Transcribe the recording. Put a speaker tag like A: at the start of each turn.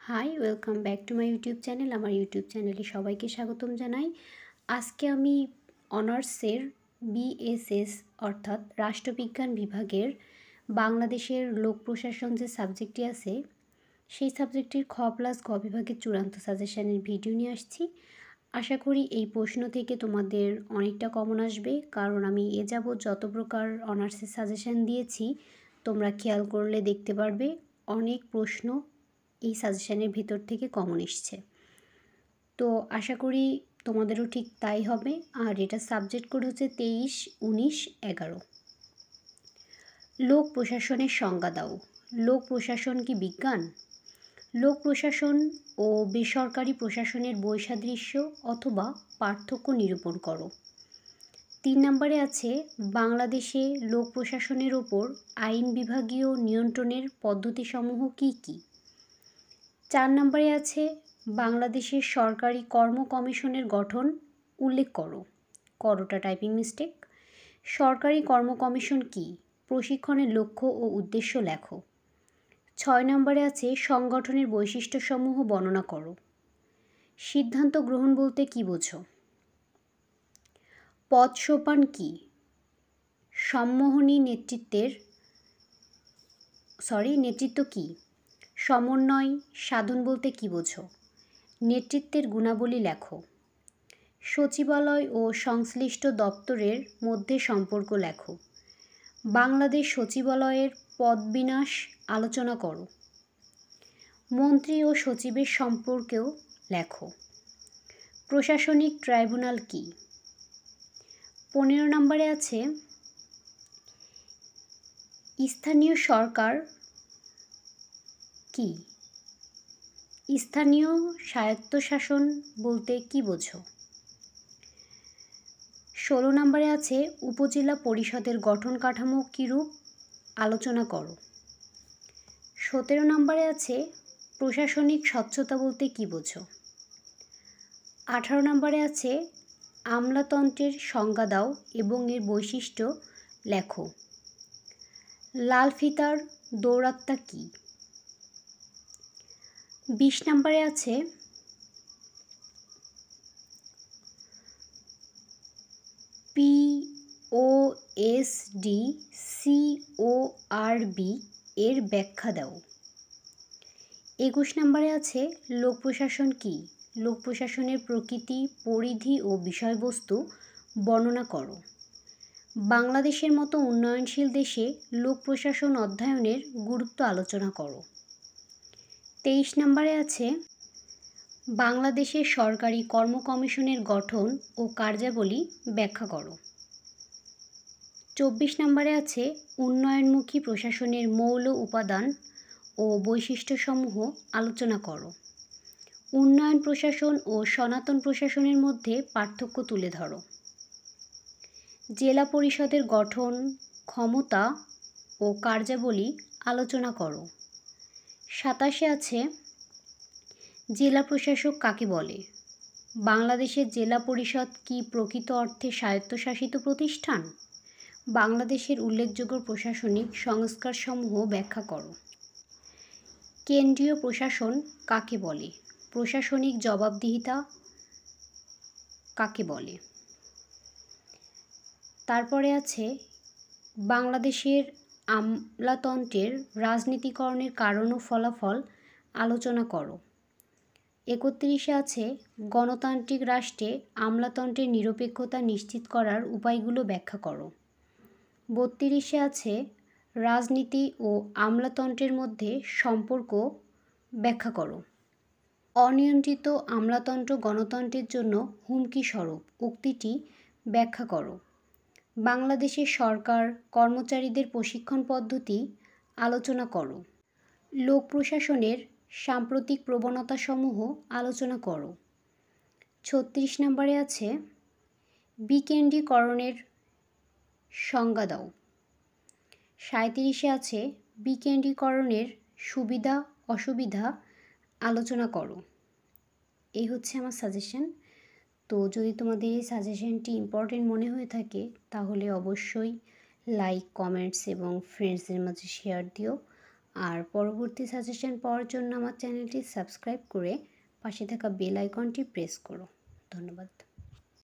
A: High, welcome back to my YouTube channel. আমার YouTube চ্যানেলে সবাইকে স্বাগতম জানাই। আজকে আমি অনার্সের বিএসএস অর্থাৎ রাষ্ট্রবিজ্ঞান বিভাগের বাংলাদেশের লোক প্রশাসন যে সাবজেক্টটি আছে সেই সাবজেক্টটির খ+গ বিভাগের চূড়ান্ত সাজেশানের ভিডিও নিয়ে আসছি। আশা করি এই প্রশ্ন থেকে তোমাদের অনেকটা কমন আসবে, কারণ আমি এ যাবৎ যত প্রকার অনার্সের সাজেশান দিয়েছি তোমরা খেয়াল করলে দেখতে পারবে অনেক প্রশ্ন এই সাজেশানের ভিতর থেকে কমন এসছে। তো আশা করি তোমাদেরও ঠিক তাই হবে। আর এটা সাবজেক্ট কোড হচ্ছে 23, 19, 11। লোক প্রশাসনের সংজ্ঞা দাও। লোক প্রশাসন কি বিজ্ঞান? লোক প্রশাসন ও বেসরকারি প্রশাসনের বৈসাদৃশ্য অথবা পার্থক্য নিরূপণ করো। 3 নম্বরে আছে বাংলাদেশে লোক প্রশাসনের ওপর আইন বিভাগীয় নিয়ন্ত্রণের পদ্ধতিসমূহ কী কী? 4 নম্বরে আছে বাংলাদেশের সরকারি কর্ম কমিশনের গঠন উল্লেখ করো। করোটা টাইপিং মিস্টেক। সরকারি কর্ম কমিশন কী? প্রশিক্ষণের লক্ষ্য ও উদ্দেশ্য লেখো। 6 নম্বরে আছে সংগঠনের বৈশিষ্ট্যসমূহ বর্ণনা করো। সিদ্ধান্ত গ্রহণ বলতে কী বোঝো? পদ সোপান কী? সম্মোহনী নেতৃত্ব কী? সমন্বয় সাধন বলতে কী বোঝো? নেতৃত্বের গুণাবলী লেখো। সচিবালয় ও সংশ্লিষ্ট দপ্তরের মধ্যে সম্পর্ক লেখো। বাংলাদেশ সচিবালয়ের পদবিন্যাস আলোচনা করো। মন্ত্রী ও সচিবের সম্পর্কেও লেখো। প্রশাসনিক ট্রাইব্যুনাল কী? 15 নম্বরে আছে স্থানীয় সরকার কী? স্থানীয় স্বায়ত্তশাসন বলতে কী বোঝো? 16 নম্বরে আছে উপজেলা পরিষদের গঠন কাঠামো কীরূপ আলোচনা করো। 17 নম্বরে আছে প্রশাসনিক স্বচ্ছতা বলতে কী বোঝো? 18 নম্বরে আছে আমলাতন্ত্রের সংজ্ঞা দাও এবং এর বৈশিষ্ট্য লেখো। লাল ফিতার দৌরাত্ম্য কী? 20 নম্বরে আছে POSDCORB এর ব্যাখ্যা দাও। 21 নম্বরে আছে লোক প্রশাসন কী? লোক প্রশাসনের প্রকৃতি, পরিধি ও বিষয়বস্তু বর্ণনা করো। বাংলাদেশের মতো উন্নয়নশীল দেশে লোক প্রশাসন অধ্যয়নের গুরুত্ব আলোচনা করো। 23 নম্বরে আছে বাংলাদেশের সরকারি কর্ম কমিশনের গঠন ও কার্যাবলী ব্যাখ্যা করো। 24 নম্বরে আছে উন্নয়নমুখী প্রশাসনের মৌল উপাদান ও বৈশিষ্ট্যসমূহ আলোচনা করো। উন্নয়ন প্রশাসন ও সনাতন প্রশাসনের মধ্যে পার্থক্য তুলে ধরো। জেলা পরিষদের গঠন, ক্ষমতা ও কার্যাবলী আলোচনা করো। 27 আছে জেলা প্রশাসক কাকে বলে? বাংলাদেশের জেলা পরিষদ কি প্রকৃত অর্থে স্বায়ত্তশাসিত প্রতিষ্ঠান? বাংলাদেশের উল্লেখযোগ্য প্রশাসনিক সংস্কারসমূহ ব্যাখ্যা করো। কেন্দ্রীয় প্রশাসন কাকে বলে? প্রশাসনিক জবাবদিহিতা কাকে বলে? তারপরে আছে বাংলাদেশের আমলাতন্ত্রের রাজনীতিকরণের কারণ ও ফলাফল আলোচনা করো। 31 আছে গণতান্ত্রিক রাষ্ট্রে আমলাতন্ত্রের নিরপেক্ষতা নিশ্চিত করার উপায়গুলো ব্যাখ্যা করো। 32 আছে রাজনীতি ও আমলাতন্ত্রের মধ্যে সম্পর্ক ব্যাখ্যা করো। অনিয়ন্ত্রিত আমলাতন্ত্র গণতন্ত্রের জন্য হুমকি স্বরূপ উক্তিটি ব্যাখ্যা করো। বাংলাদেশের সরকার কর্মচারীদের প্রশিক্ষণ পদ্ধতি আলোচনা করো। লোক প্রশাসনের সাম্প্রতিক প্রবণতাসমূহ আলোচনা করো। 36 নম্বরে আছে বিকেন্দ্রীকরণের সংজ্ঞা দাও। 37 আছে বিকেন্দ্রীকরণের সুবিধা অসুবিধা আলোচনা করো। এই হচ্ছে আমার সাজেশন। তো যদি তোমাদের এই সাজেশনটি ইম্পর্টেন্ট মনে হয়ে থাকে তাহলে অবশ্যই লাইক, কমেন্টস এবং ফ্রেন্ডসদের মাঝে শেয়ার দিও। আর পরবর্তী সাজেশন পাওয়ার জন্য আমার চ্যানেলটি সাবস্ক্রাইব করে পাশে থাকা বেল আইকনটি প্রেস করো। ধন্যবাদ।